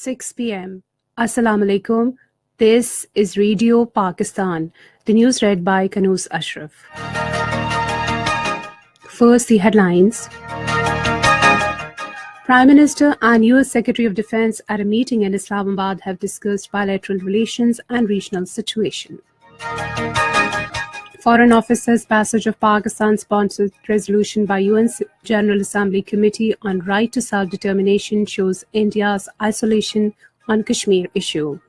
6 p.m. Assalamu alaikum. This is Radio Pakistan. The news read by Kanuz Ashraf. First, the headlines. Prime Minister and US Secretary of Defense at a meeting in Islamabad have discussed bilateral relations and regional situation. Foreign Office says passage of Pakistan-sponsored resolution by UN General Assembly Committee on right to self-determination shows India's isolation on Kashmir issue.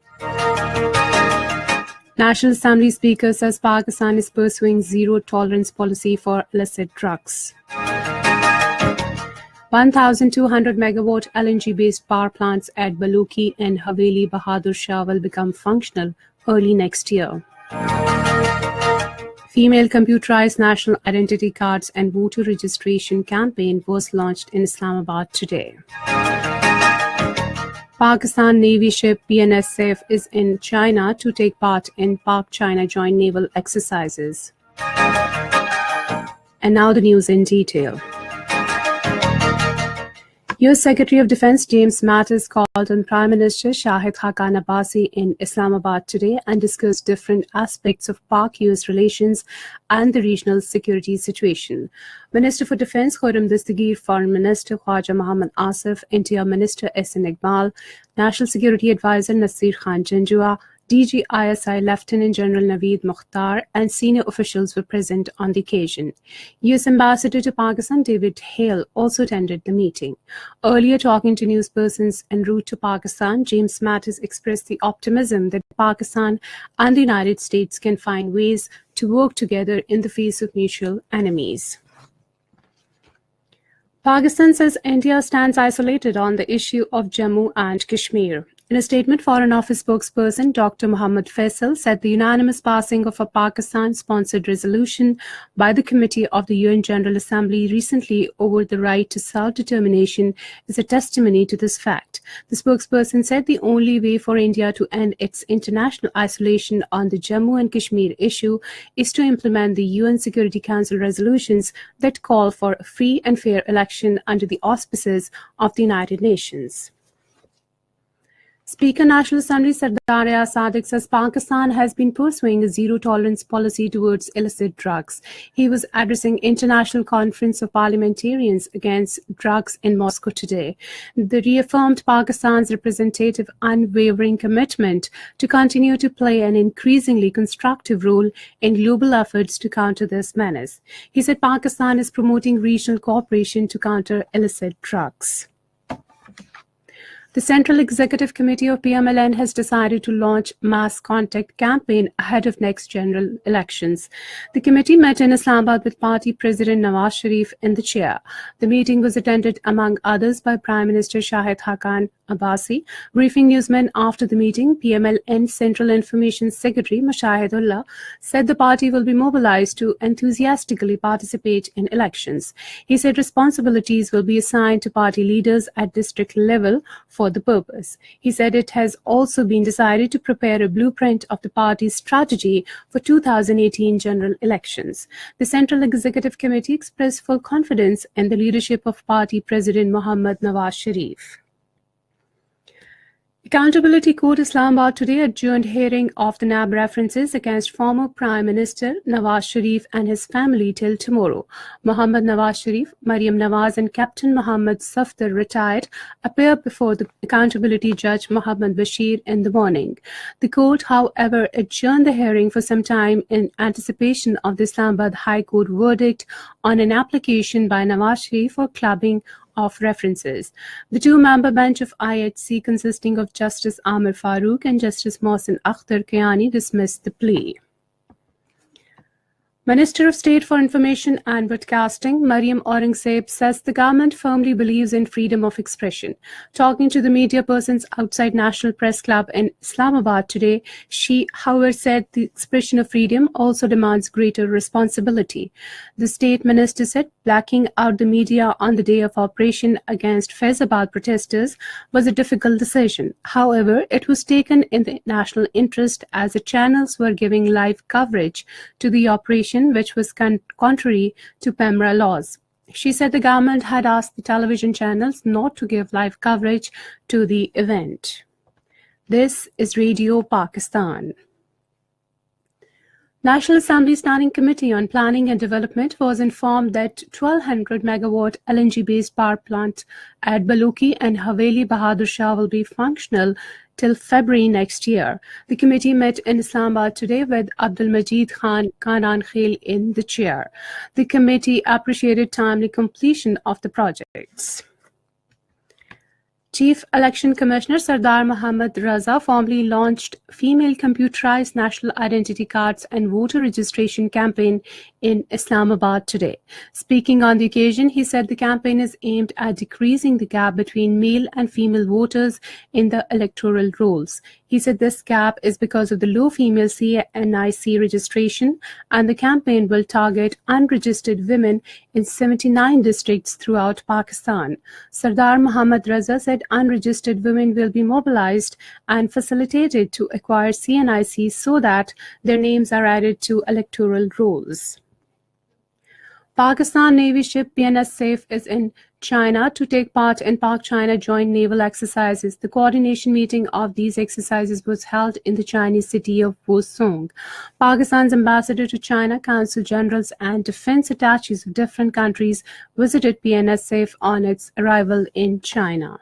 National Assembly Speaker says Pakistan is pursuing zero-tolerance policy for illicit drugs. 1,200 megawatt LNG-based power plants at Baluki and Haveli Bahadur Shah will become functional early next year. Female computerized national identity cards and voter registration campaign was launched in Islamabad today. Pakistan Navy ship PNSF is in China to take part in Pak-China joint naval exercises. And now the news in detail. US Secretary of Defense James Mattis called on Prime Minister Shahid Haqqan Abbasi in Islamabad today and discussed different aspects of Pak-US relations and the regional security situation. Minister for Defense Khurram Dastagir, Foreign Minister Khwaja Mohammad Asif, Interior Minister Ehsan Iqbal, National Security Advisor Nasir Khan Janjua, DG ISI Lieutenant General Naveed Mukhtar and senior officials were present on the occasion. US Ambassador to Pakistan David Hale also attended the meeting. Earlier, talking to newspersons en route to Pakistan, James Mattis expressed the optimism that Pakistan and the United States can find ways to work together in the face of mutual enemies. Pakistan says India stands isolated on the issue of Jammu and Kashmir. In a statement, Foreign Office spokesperson Dr. Muhammad Faisal said the unanimous passing of a Pakistan-sponsored resolution by the Committee of the UN General Assembly recently over the right to self-determination is a testimony to this fact. The spokesperson said the only way for India to end its international isolation on the Jammu and Kashmir issue is to implement the UN Security Council resolutions that call for a free and fair election under the auspices of the United Nations. Speaker National Assembly Sardar Ayaz Sadiq says Pakistan has been pursuing a zero-tolerance policy towards illicit drugs. He was addressing International Conference of Parliamentarians Against Drugs in Moscow today. They reaffirmed Pakistan's representative unwavering commitment to continue to play an increasingly constructive role in global efforts to counter this menace. He said Pakistan is promoting regional cooperation to counter illicit drugs. The Central Executive Committee of PMLN has decided to launch mass contact campaign ahead of next general elections. The committee met in Islamabad with party President Nawaz Sharif in the chair. The meeting was attended among others by Prime Minister Shahid Haqqan Abbasi. Briefing newsmen after the meeting, PMLN Central Information Secretary Mashahidullah said the party will be mobilized to enthusiastically participate in elections. He said responsibilities will be assigned to party leaders at district level for the purpose. He said it has also been decided to prepare a blueprint of the party's strategy for 2018 general elections. The Central Executive Committee expressed full confidence in the leadership of party President Mohammad Nawaz Sharif. Accountability Court Islamabad today adjourned hearing of the NAB references against former Prime Minister Nawaz Sharif and his family till tomorrow. Mohammad Nawaz Sharif, Mariam Nawaz and Captain Mohammad Safdar, retired, appear before the accountability judge Mohammad Bashir in the morning. The court, however, adjourned the hearing for some time in anticipation of the Islamabad High Court verdict on an application by Nawaz Sharif for clubbing of references. The two-member bench of IHC consisting of Justice Amir Farooq and Justice Mohsin Akhtar Kayani dismissed the plea. Minister of State for Information and Broadcasting Mariam Aurangzeb says the government firmly believes in freedom of expression. Talking to the media persons outside National Press Club in Islamabad today, she, however, said the expression of freedom also demands greater responsibility. The state minister said blacking out the media on the day of operation against Faizabad protesters was a difficult decision. However, it was taken in the national interest as the channels were giving live coverage to the operation, which was contrary to PEMRA laws. She said the government had asked the television channels not to give live coverage to the event. This is Radio Pakistan. National Assembly Standing Committee on Planning and Development was informed that 1200 megawatt LNG-based power plant at Baluki and Haveli Bahadur Shah will be functional till February next year. The committee met in Islamabad today with Abdul Majid Khan Kanan Khel in the chair. The committee appreciated timely completion of the projects. Chief Election Commissioner Sardar Mohammad Raza formally launched Female Computerized National Identity Cards and Voter Registration campaign in Islamabad today. Speaking on the occasion, he said the campaign is aimed at decreasing the gap between male and female voters in the electoral rolls. He said this gap is because of the low female CNIC registration, and the campaign will target unregistered women in 79 districts throughout Pakistan. Sardar Mohammad Raza said unregistered women will be mobilized and facilitated to acquire CNIC so that their names are added to electoral rolls. Pakistan Navy ship PNS Safe is in China to take part in Pak-China joint naval exercises. The coordination meeting of these exercises was held in the Chinese city of Wosong. Pakistan's ambassador to China, consul generals and defense attaches of different countries visited PNS Safe on its arrival in China.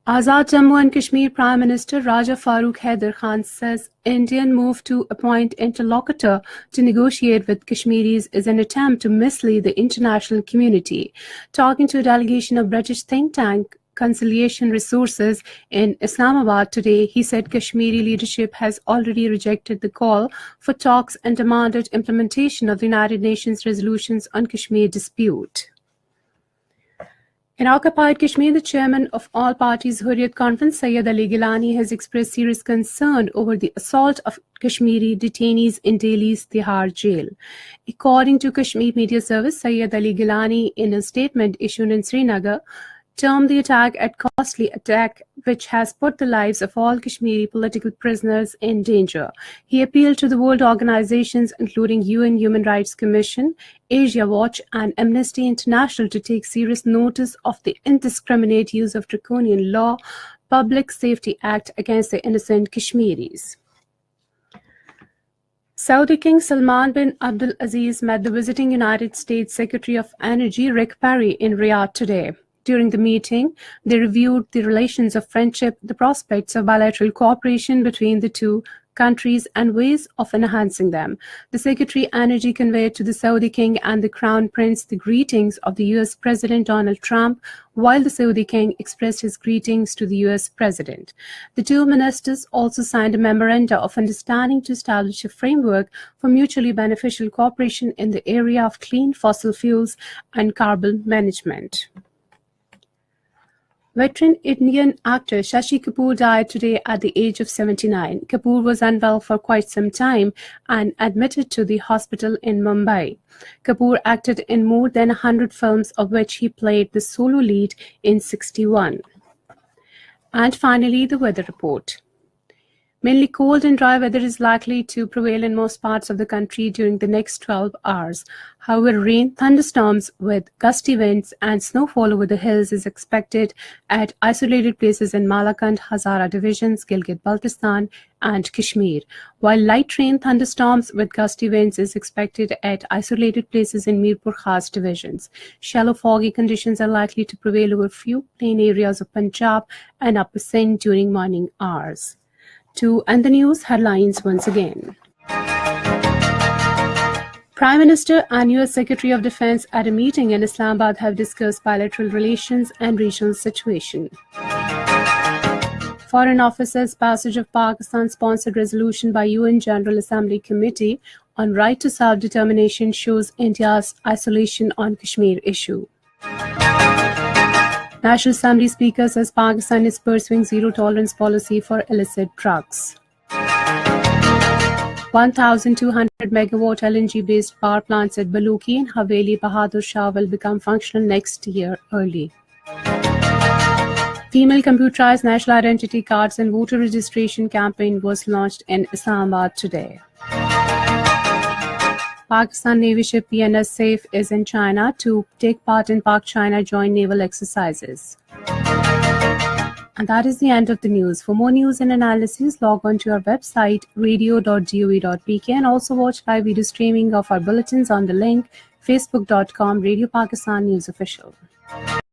Azad Jammu and Kashmir Prime Minister Raja Farooq Haider Khan says Indian move to appoint interlocutor to negotiate with Kashmiris is an attempt to mislead the international community. Talking to a delegation of British think tank Conciliation Resources in Islamabad today, he said Kashmiri leadership has already rejected the call for talks and demanded implementation of the United Nations resolutions on Kashmir dispute. In occupied Kashmir, the chairman of All Parties Hurriyat Conference, Syed Ali Gilani, has expressed serious concern over the assault of Kashmiri detainees in Delhi's Tihar jail. According to Kashmir Media Service, Syed Ali Gilani, in a statement issued in Srinagar, termed the attack a costly attack which has put the lives of all Kashmiri political prisoners in danger. He appealed to the world organizations including UN Human Rights Commission, Asia Watch and Amnesty International to take serious notice of the indiscriminate use of draconian law, Public Safety Act against the innocent Kashmiris. Saudi King Salman bin Abdul Aziz met the visiting United States Secretary of Energy Rick Perry in Riyadh today. During the meeting, they reviewed the relations of friendship, the prospects of bilateral cooperation between the two countries, and ways of enhancing them. The Secretary of Energy conveyed to the Saudi King and the Crown Prince the greetings of the US President Donald Trump, while the Saudi King expressed his greetings to the US President. The two ministers also signed a memoranda of understanding to establish a framework for mutually beneficial cooperation in the area of clean fossil fuels and carbon management. Veteran Indian actor Shashi Kapoor died today at the age of 79. Kapoor was unwell for quite some time and admitted to the hospital in Mumbai. Kapoor acted in more than 100 films, of which he played the solo lead in 61. And finally, the weather report. Mainly cold and dry weather is likely to prevail in most parts of the country during the next 12 hours. However, rain, thunderstorms with gusty winds and snowfall over the hills is expected at isolated places in Malakand, Hazara divisions, Gilgit-Baltistan and Kashmir, while light rain, thunderstorms with gusty winds is expected at isolated places in Mirpur Khas divisions. Shallow foggy conditions are likely to prevail over few plain areas of Punjab and Upper Sindh during morning hours. To end the news headlines once again. Prime Minister and US Secretary of Defense at a meeting in Islamabad have discussed bilateral relations and regional situation. Foreign Office says passage of Pakistan-sponsored resolution by UN General Assembly Committee on right to self-determination shows India's isolation on Kashmir issue. National Assembly Speaker says Pakistan is pursuing zero-tolerance policy for illicit drugs. 1,200 megawatt LNG-based power plants at Baluki and Haveli Bahadur Shah will become functional next year early. Female computerized national identity cards and voter registration campaign was launched in Islamabad today. Pakistan Navy ship PNS Safe is in China to take part in Pak-China joint naval exercises. And that is the end of the news. For more news and analysis, log on to our website radio.gov.pk and also watch live video streaming of our bulletins on the link facebook.com Radio Pakistan News Official.